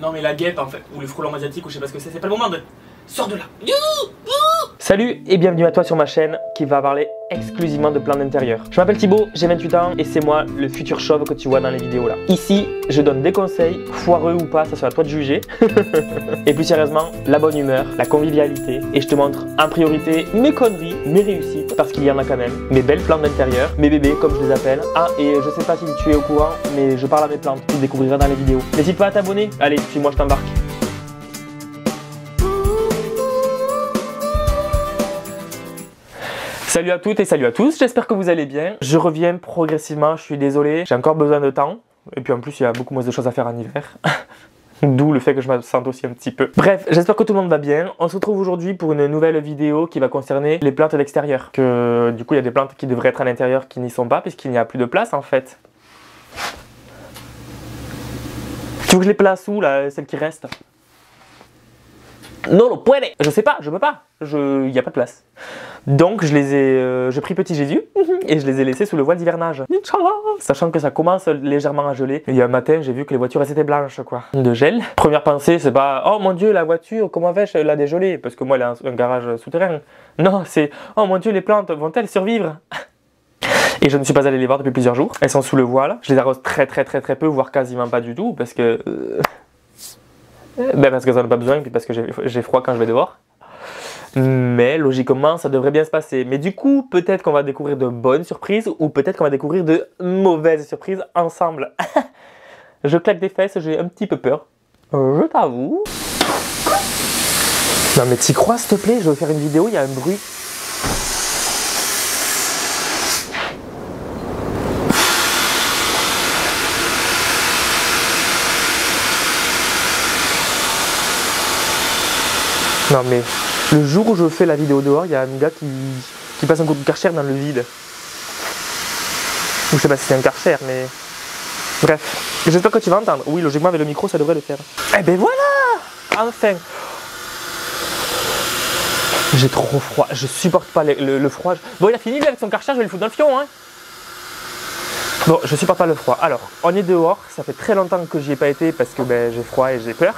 Non mais la guêpe en fait, ou le frelon asiatique ou je sais pas ce que c'est pas le moment de... Sors de là. Salut et bienvenue à toi sur ma chaîne qui va parler exclusivement de plans d'intérieur. Je m'appelle Thibaut, j'ai 28 ans et c'est moi le futur chauve que tu vois dans les vidéos là. Ici, je donne des conseils, foireux ou pas, ça sera à toi de juger. Et plus sérieusement, la bonne humeur, la convivialité et je te montre en priorité mes conneries, mes réussites, parce qu'il y en a quand même, mes belles plantes d'intérieur, mes bébés comme je les appelle. Ah et je sais pas si tu es au courant, mais je parle à mes plantes, tu le découvriras dans les vidéos. N'hésite pas à t'abonner, allez, suis-moi, je t'embarque. Salut à toutes et salut à tous, j'espère que vous allez bien. Je reviens progressivement, je suis désolé, j'ai encore besoin de temps. Et puis en plus, il y a beaucoup moins de choses à faire en hiver. D'où le fait que je me sente aussi un petit peu. Bref, j'espère que tout le monde va bien. On se retrouve aujourd'hui pour une nouvelle vidéo qui va concerner les plantes d'extérieur. Que du coup, il y a des plantes qui devraient être à l'intérieur qui n'y sont pas puisqu'il n'y a plus de place en fait. Tu veux que je les place où là, celles qui restent? Non, lo puede. Je sais pas, je peux pas. Il n'y a pas de place. Donc j'ai pris petit Jésus et je les ai laissés sous le voile d'hivernage. Inch'Allah. Sachant que ça commence légèrement à geler. Et il y a un matin, j'ai vu que les voitures elles étaient blanches quoi. De gel. Première pensée, c'est pas oh mon dieu la voiture, comment vais-je la dégeler? Parce que moi elle a un garage souterrain. Non, c'est oh mon dieu les plantes vont-elles survivre? Et je ne suis pas allé les voir depuis plusieurs jours. Elles sont sous le voile. Je les arrose très peu, voire quasiment pas du tout parce que parce que ça n'a pas besoin, puis parce que j'ai froid quand je vais dehors. Mais logiquement, ça devrait bien se passer. Mais du coup, peut-être qu'on va découvrir de bonnes surprises ou peut-être qu'on va découvrir de mauvaises surprises ensemble. Je claque des fesses, j'ai un petit peu peur. Je t'avoue. Non mais t'y crois s'il te plaît, je veux faire une vidéo, il y a un bruit. Non mais le jour où je fais la vidéo dehors, il y a un gars qui passe un coup de Karcher dans le vide. Ou je sais pas si c'est un Karcher mais... Bref, j'espère que tu vas entendre. Oui, logiquement avec le micro ça devrait le faire. Eh ben voilà. Enfin. J'ai trop froid, je supporte pas le froid. Bon il a fini lui avec son Karcher, je vais le foutre dans le fion hein. Bon, je supporte pas le froid. Alors, on est dehors, ça fait très longtemps que j'y ai pas été parce que ben, j'ai froid et j'ai peur.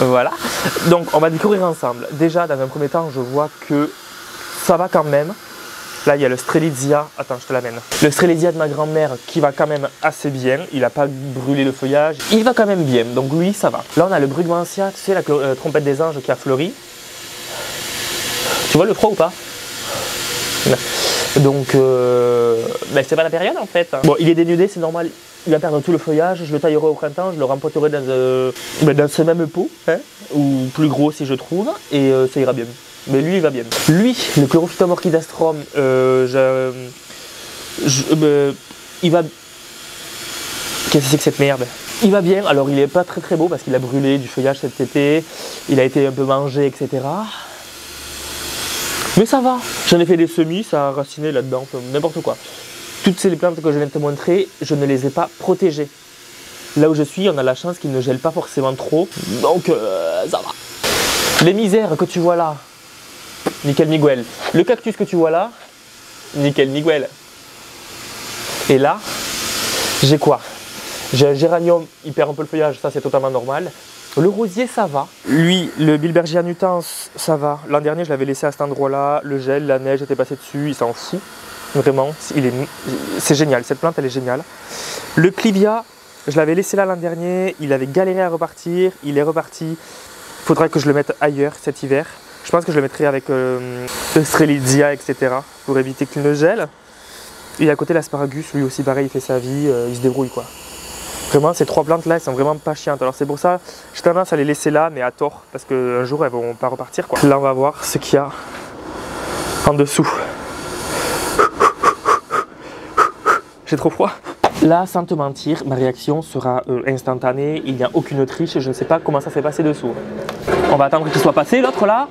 Voilà, donc on va découvrir ensemble. Déjà, dans un premier temps, je vois que ça va quand même. Là, il y a le Strelitzia. Attends, je te l'amène. Le Strelitzia de ma grand-mère qui va quand même assez bien. Il n'a pas brûlé le feuillage. Il va quand même bien, donc lui, ça va. Là, on a le Brugmansia, tu sais, la trompette des anges qui a fleuri. Tu vois le froid ou pas? Donc, ben, c'est pas la période en fait. Bon, il est dénudé, c'est normal. Il va perdre tout le feuillage, je le taillerai au printemps, je le rempoterai dans ce même pot, hein, ou plus gros si je trouve, et ça ira bien. Mais lui, il va bien. Lui, le Chlorophytum orchidastrum, il va... Qu'est-ce que c'est que cette merde? Il va bien, alors il est pas très beau parce qu'il a brûlé du feuillage cet été, il a été un peu mangé, etc. Mais ça va, j'en ai fait des semis, ça a raciné là-dedans, n'importe quoi. Toutes ces plantes que je viens de te montrer, je ne les ai pas protégées. Là où je suis, on a la chance qu'ils ne gèlent pas forcément trop, donc ça va. Les misères que tu vois là, nickel Miguel. Le cactus que tu vois là, nickel Miguel. Et là, j'ai quoi? J'ai un géranium, il perd un peu le feuillage, ça c'est totalement normal. Le rosier, ça va. Lui, le Bilbergia nutans, ça va. L'an dernier, je l'avais laissé à cet endroit-là. Le gel, la neige était passée dessus, il s'en fout. Vraiment, c'est génial. Cette plante, elle est géniale. Le Clivia, je l'avais laissé là l'an dernier. Il avait galéré à repartir. Il est reparti. Il faudra que je le mette ailleurs cet hiver. Je pense que je le mettrai avec le Strelitzia, etc. pour éviter qu'il ne gèle. Et à côté, l'asparagus, lui aussi, pareil, il fait sa vie. Il se débrouille, quoi. Vraiment, ces trois plantes là, elles sont vraiment pas chiantes. Alors c'est pour ça, j'ai tendance à les laisser là, mais à tort, parce qu'un jour elles vont pas repartir quoi. Là, on va voir ce qu'il y a en dessous. J'ai trop froid. Là, sans te mentir, ma réaction sera instantanée. Il n'y a aucune triche. Je ne sais pas comment ça s'est passé dessous. On va attendre qu'il soit passé, l'autre là.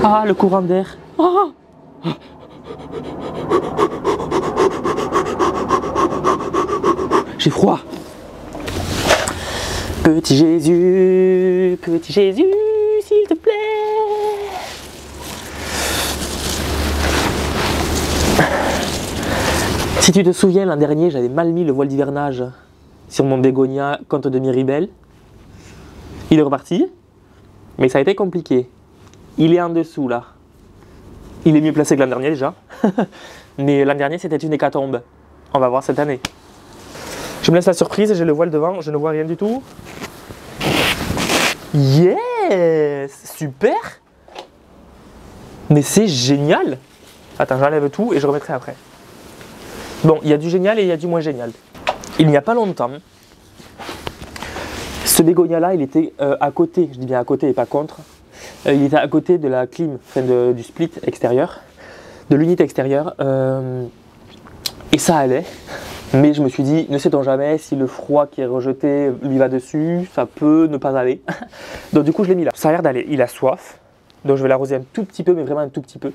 Ah, le courant d'air. Ah. J'ai froid. Petit Jésus, s'il te plaît. Si tu te souviens, l'an dernier, j'avais mal mis le voile d'hivernage sur mon bégonia Comte de Miribel. Il est reparti, mais ça a été compliqué. Il est en dessous là. Il est mieux placé que l'an dernier déjà. Mais l'an dernier, c'était une hécatombe. On va voir cette année. Je me laisse la surprise, j'ai le voile devant, je ne vois rien du tout. Yes! Super! Mais c'est génial! Attends, j'enlève tout et je remettrai après. Bon, il y a du génial et il y a du moins génial. Il n'y a pas longtemps, ce bégonia-là, il était à côté, je dis bien à côté et pas contre, il était à côté de la clim, enfin du split extérieur, de l'unité extérieure, et ça allait. Mais je me suis dit, ne sait-on jamais, si le froid qui est rejeté lui va dessus, ça peut ne pas aller. Donc du coup, je l'ai mis là. Ça a l'air d'aller. Il a soif, donc je vais l'arroser un tout petit peu, mais vraiment un tout petit peu.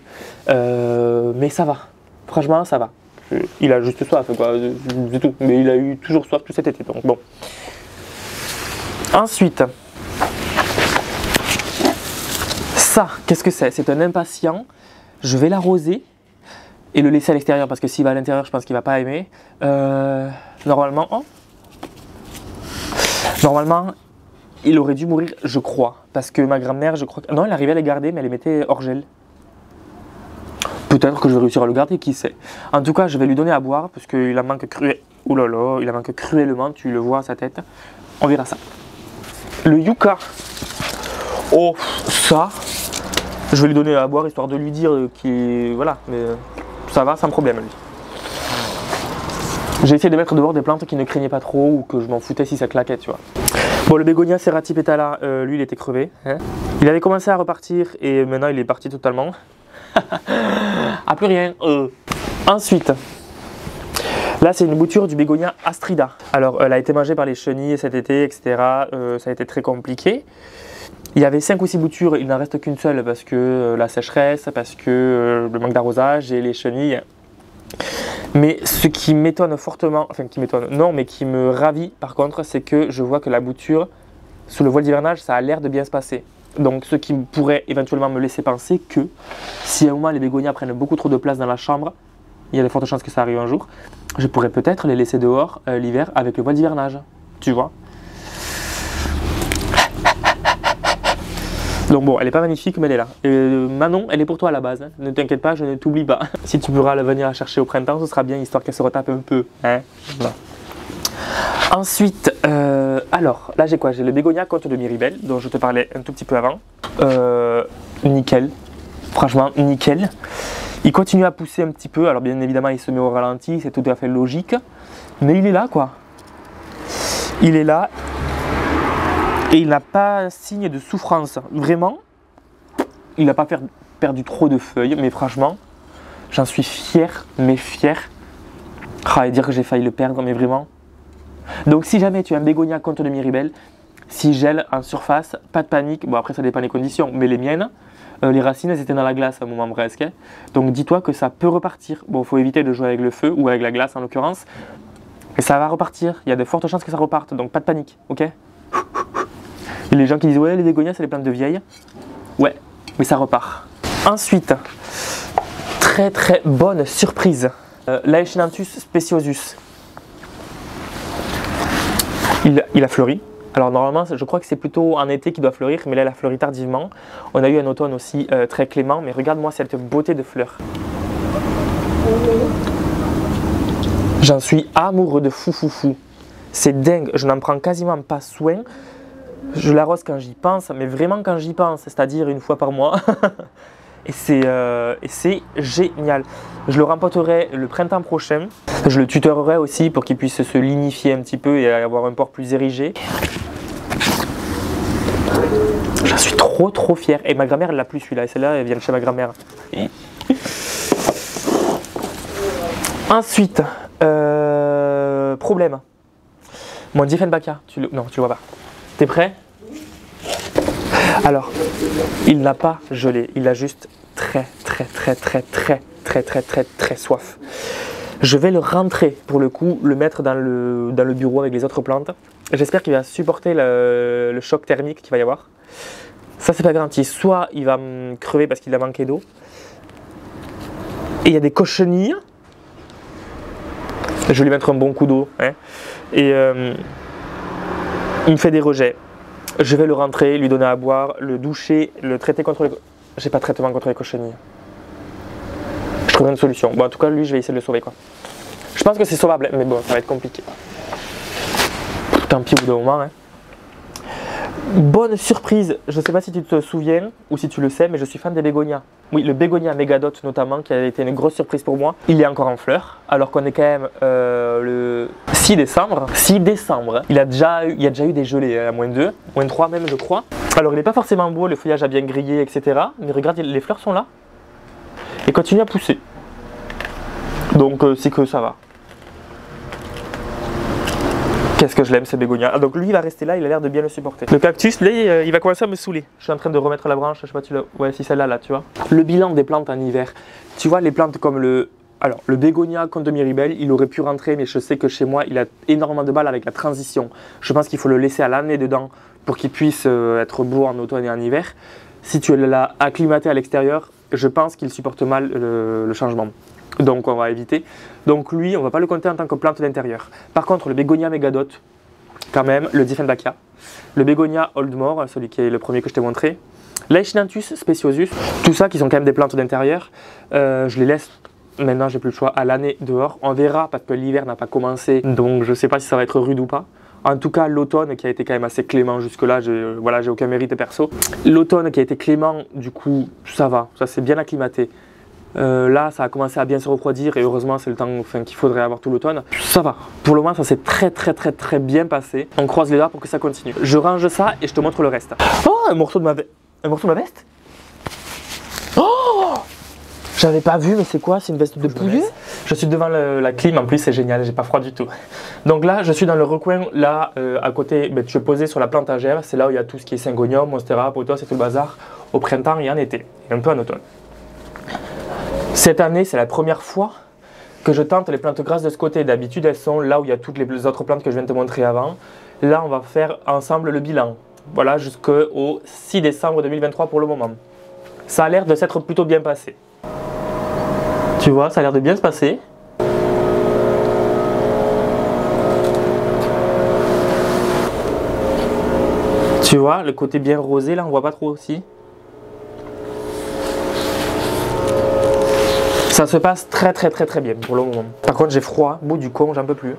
Mais ça va. Franchement, ça va. Il a juste soif, quoi, c'est tout. Mais il a eu toujours soif tout cet été, donc bon. Ensuite, ça, qu'est-ce que c'est? C'est un impatient. Je vais l'arroser et le laisser à l'extérieur parce que s'il va à l'intérieur, je pense qu'il va pas aimer. Normalement, il aurait dû mourir, je crois, parce que ma grand-mère, je crois que non, elle arrivait à les garder, mais elle les mettait hors gel. Peut-être que je vais réussir à le garder, qui sait. En tout cas, je vais lui donner à boire parce qu'il en manque cruellement. Ouh là là, il en manque cruellement. Tu le vois à sa tête. On verra ça. Le yucca. Oh, ça. Je vais lui donner à boire histoire de lui dire qu'il. Voilà, mais ça va sans problème, lui. J'ai essayé de mettre dehors des plantes qui ne craignaient pas trop ou que je m'en foutais si ça claquait, tu vois. Bon, le bégonia Cerati Petala, lui, il était crevé. Hein. Il avait commencé à repartir et maintenant il est parti totalement. Ah, plus rien. Ensuite, là, c'est une bouture du bégonia Astrida. Alors, elle a été mangée par les chenilles cet été, etc. Ça a été très compliqué. Il y avait 5 ou 6 boutures, il n'en reste qu'une seule parce que la sécheresse, parce que le manque d'arrosage et les chenilles. Mais ce qui m'étonne fortement, enfin qui m'étonne, non, mais qui me ravit par contre, c'est que je vois que la bouture, sous le voile d'hivernage, ça a l'air de bien se passer. Donc ce qui pourrait éventuellement me laisser penser que si à un moment les bégonias prennent beaucoup trop de place dans la chambre, il y a de fortes chances que ça arrive un jour, je pourrais peut-être les laisser dehors l'hiver avec le voile d'hivernage, tu vois. Donc bon, elle n'est pas magnifique, mais elle est là. Manon, elle est pour toi à la base, hein. Ne t'inquiète pas, je ne t'oublie pas. Si tu pourras la venir la chercher au printemps, ce sera bien, histoire qu'elle se retape un peu. Hein, voilà. Ensuite, alors, là j'ai quoi? J'ai le bégonia Comte de Miribel, dont je te parlais un tout petit peu avant. Nickel, franchement, nickel. Il continue à pousser un petit peu, alors bien évidemment il se met au ralenti, c'est tout à fait logique. Mais il est là, quoi. Il est là. Et il n'a pas signe de souffrance. Vraiment, il n'a pas perdu trop de feuilles, mais franchement, j'en suis fier, mais fier. Ah, et dire que j'ai failli le perdre, mais vraiment. Donc si jamais tu as un bégonia Comte de Miribel, s'il gèle en surface, pas de panique. Bon, après ça dépend des conditions, mais les miennes, les racines elles étaient dans la glace à un moment presque. Hein. Donc dis-toi que ça peut repartir. Bon, il faut éviter de jouer avec le feu, ou avec la glace en l'occurrence. Mais ça va repartir, il y a de fortes chances que ça reparte, donc pas de panique, ok? Il y a les gens qui disent ouais, les bégonias c'est les plantes de vieilles. Ouais, mais ça repart. Ensuite, très très bonne surprise, l'Aechinanthus speciosus. Il a fleuri. Alors normalement, je crois que c'est plutôt en été qu'il doit fleurir, mais là il a fleuri tardivement. On a eu un automne aussi très clément, mais regarde-moi cette beauté de fleurs. J'en suis amoureux de fou. C'est dingue, je n'en prends quasiment pas soin. Je l'arrose quand j'y pense, mais vraiment quand j'y pense, c'est-à-dire une fois par mois. Et c'est génial. Je le rempoterai le printemps prochain. Je le tutorerai aussi pour qu'il puisse se lignifier un petit peu et avoir un port plus érigé. J'en suis trop fier. Et ma grand-mère, elle l'a plus celui-là. Et celle-là, elle vient de chez ma grand-mère. Ensuite, problème. Mon Dieffenbachia, non, tu le vois pas. T'es prêt? Alors, il n'a pas gelé, il a juste très soif. Je vais le rentrer pour le coup, le mettre dans le bureau avec les autres plantes. J'espère qu'il va supporter le choc thermique qu'il va y avoir. Ça c'est pas garanti, soit il va me crever parce qu'il a manqué d'eau. Et il y a des cochenilles. Je vais lui mettre un bon coup d'eau. Hein. Et il me fait des rejets. Je vais le rentrer, lui donner à boire, le doucher, le traiter contre les... J'ai pas de traitement contre les cochenilles. Je trouve une solution. Bon, en tout cas, lui, je vais essayer de le sauver, quoi. Je pense que c'est sauvable, mais bon, ça va être compliqué. Tant pis au bout d'un moment. Hein. Bonne surprise, je sais pas si tu te souviens ou si tu le sais, mais je suis fan des bégonias. Oui, le bégonia Megadot notamment, qui a été une grosse surprise pour moi. Il est encore en fleurs, alors qu'on est quand même le 6 décembre. 6 décembre, il y a déjà eu des gelées, à -2, -3 même, je crois. Alors, il n'est pas forcément beau, le feuillage a bien grillé, etc. Mais regarde, les fleurs sont là et continuent à pousser. Donc, c'est que ça va. Qu'est-ce que je l'aime, ce bégonia. Ah, donc lui il va rester là, il a l'air de bien le supporter. Le cactus, là, il va commencer à me saouler. Je suis en train de remettre la branche, je sais pas, ouais, si celle-là, là, tu vois. Le bilan des plantes en hiver. Tu vois, les plantes comme le bégonia Comte de Miribel, il aurait pu rentrer, mais je sais que chez moi, il a énormément de mal avec la transition. Je pense qu'il faut le laisser à l'année dedans pour qu'il puisse être beau en automne et en hiver. Si tu l'as acclimaté à l'extérieur, je pense qu'il supporte mal le changement. Donc on va éviter. Donc lui, on ne va pas le compter en tant que plante d'intérieur. Par contre, le bégonia Megadot, quand même, le Dieffenbachia, le bégonia Oldmore, celui qui est le premier que je t'ai montré, l'Echinanthus speciosus, tout ça qui sont quand même des plantes d'intérieur, je les laisse, maintenant j'ai plus le choix, à l'année dehors. On verra parce que l'hiver n'a pas commencé, donc je ne sais pas si ça va être rude ou pas. En tout cas, l'automne qui a été quand même assez clément jusque-là, voilà, j'ai aucun mérite perso. L'automne qui a été clément, du coup, ça va, ça s'est bien acclimaté. Là, ça a commencé à bien se refroidir et heureusement, c'est le temps qu'il faudrait avoir tout l'automne. Ça va. Pour le moment, ça s'est très bien passé. On croise les doigts pour que ça continue. Je range ça et je te montre le reste. Oh, un morceau de ma veste. Oh, j'avais pas vu, mais c'est quoi? C'est une veste de pouilleux. Je suis devant la clim, en plus, c'est génial, j'ai pas froid du tout. Donc là, je suis dans le recoin, là, à côté, je suis posé sur la plante AGF. C'est là où il y a tout ce qui est Syngonium, Monstera, Pothos et tout le bazar, au printemps et en été, et un peu en automne. Cette année, c'est la première fois que je tente les plantes grasses de ce côté. D'habitude, elles sont là où il y a toutes les autres plantes que je viens de te montrer avant. Là, on va faire ensemble le bilan. Voilà, jusqu'au 6 décembre 2023 pour le moment. Ça a l'air de s'être plutôt bien passé. Tu vois, ça a l'air de bien se passer. Tu vois, le côté bien rosé, là, on voit pas trop aussi. Ça se passe très bien pour le moment. Par contre, j'ai froid, bout du con, j'en peux plus.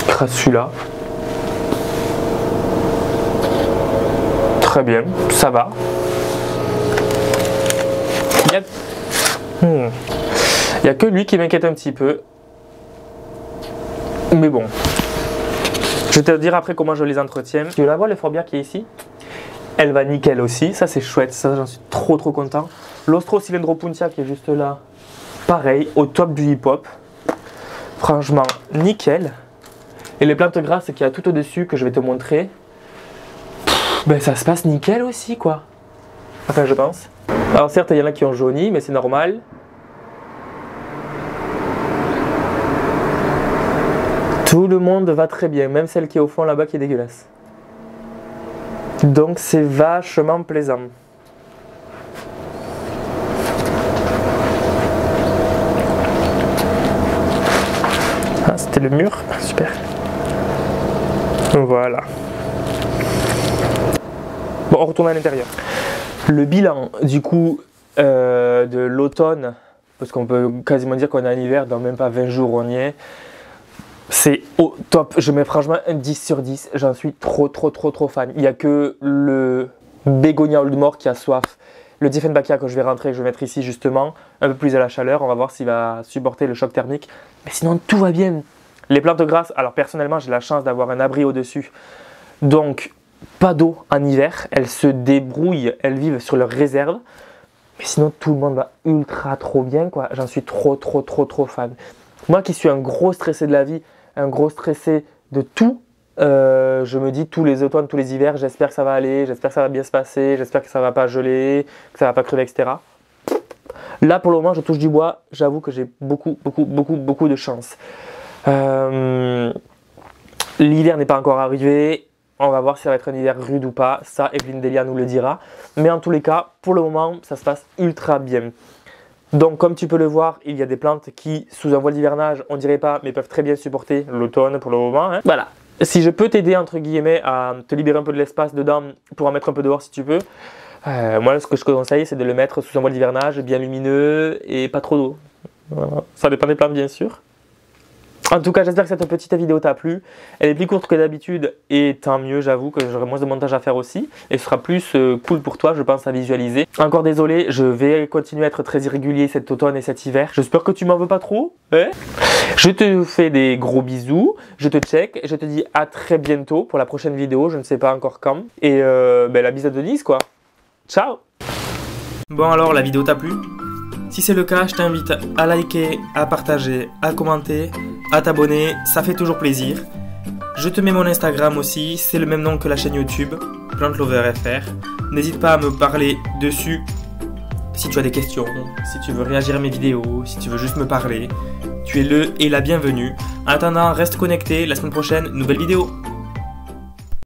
Crasse celui-là. Très bien, ça va. Il y a que lui qui m'inquiète un petit peu. Mais bon. Je vais te dire après comment je les entretiens. Tu la vois, le Forbia qui est ici? Elle va nickel aussi. Ça, c'est chouette. Ça, j'en suis trop content. L'Austrocylindropuntia qui est juste là. Pareil, au top du hip-hop. Franchement, nickel. Et les plantes grasses qu'il y a tout au-dessus que je vais te montrer, ben ça se passe nickel aussi, quoi. Enfin, je pense. Alors certes, il y en a qui ont jauni, mais c'est normal. Tout le monde va très bien, même celle qui est au fond là-bas qui est dégueulasse. Donc c'est vachement plaisant. Ah, c'était le mur, super. Voilà. Bon, on retourne à l'intérieur. Le bilan du coup de l'automne, parce qu'on peut quasiment dire qu'on est en hiver, dans même pas 20 jours on y est, c'est au top. Je mets franchement un 10 sur 10, j'en suis trop fan. Il n'y a que le Bégonia Oldmore qui a soif, le Dieffenbachia que je vais rentrer, que je vais mettre ici justement, un peu plus à la chaleur, on va voir s'il va supporter le choc thermique. Mais sinon tout va bien. Les plantes grasses, alors personnellement j'ai la chance d'avoir un abri au-dessus, donc pas d'eau en hiver, elles se débrouillent, elles vivent sur leurs réserves. Mais sinon tout le monde va ultra trop bien, quoi. J'en suis trop fan. Moi qui suis un gros stressé de la vie, un gros stressé de tout, je me dis tous les automnes, tous les hivers, j'espère que ça va aller, j'espère que ça va bien se passer, j'espère que ça va pas geler, que ça va pas crever, etc. Là pour le moment je touche du bois, j'avoue que j'ai beaucoup de chance. L'hiver n'est pas encore arrivé, on va voir si ça va être un hiver rude ou pas, ça Evelyne Delia nous le dira. Mais en tous les cas, pour le moment, ça se passe ultra bien. Donc comme tu peux le voir, il y a des plantes qui, sous un voile d'hivernage, on dirait pas, mais peuvent très bien supporter l'automne pour le moment. Hein. Voilà. Si je peux t'aider, entre guillemets, à te libérer un peu de l'espace dedans pour en mettre un peu dehors si tu peux, moi ce que je te conseille, c'est de le mettre sous un voile d'hivernage bien lumineux et pas trop d'eau. Voilà. Ça dépend des plantes bien sûr. En tout cas, j'espère que cette petite vidéo t'a plu. Elle est plus courte que d'habitude et tant mieux, j'avoue que j'aurai moins de montage à faire aussi. Et ce sera plus cool pour toi, je pense, à visualiser. Encore désolé, je vais continuer à être très irrégulier cet automne et cet hiver. J'espère que tu m'en veux pas trop. Ouais. Je te fais des gros bisous, je te check et je te dis à très bientôt pour la prochaine vidéo, je ne sais pas encore quand. Et la bise à Denise quoi. Ciao. Bon alors, la vidéo t'a plu? Si c'est le cas, je t'invite à liker, à partager, à commenter, à t'abonner, ça fait toujours plaisir. Je te mets mon Instagram aussi, c'est le même nom que la chaîne YouTube, PlantLoverFR. N'hésite pas à me parler dessus si tu as des questions, si tu veux réagir à mes vidéos, si tu veux juste me parler. Tu es le et la bienvenue. En attendant, reste connecté, la semaine prochaine, nouvelle vidéo.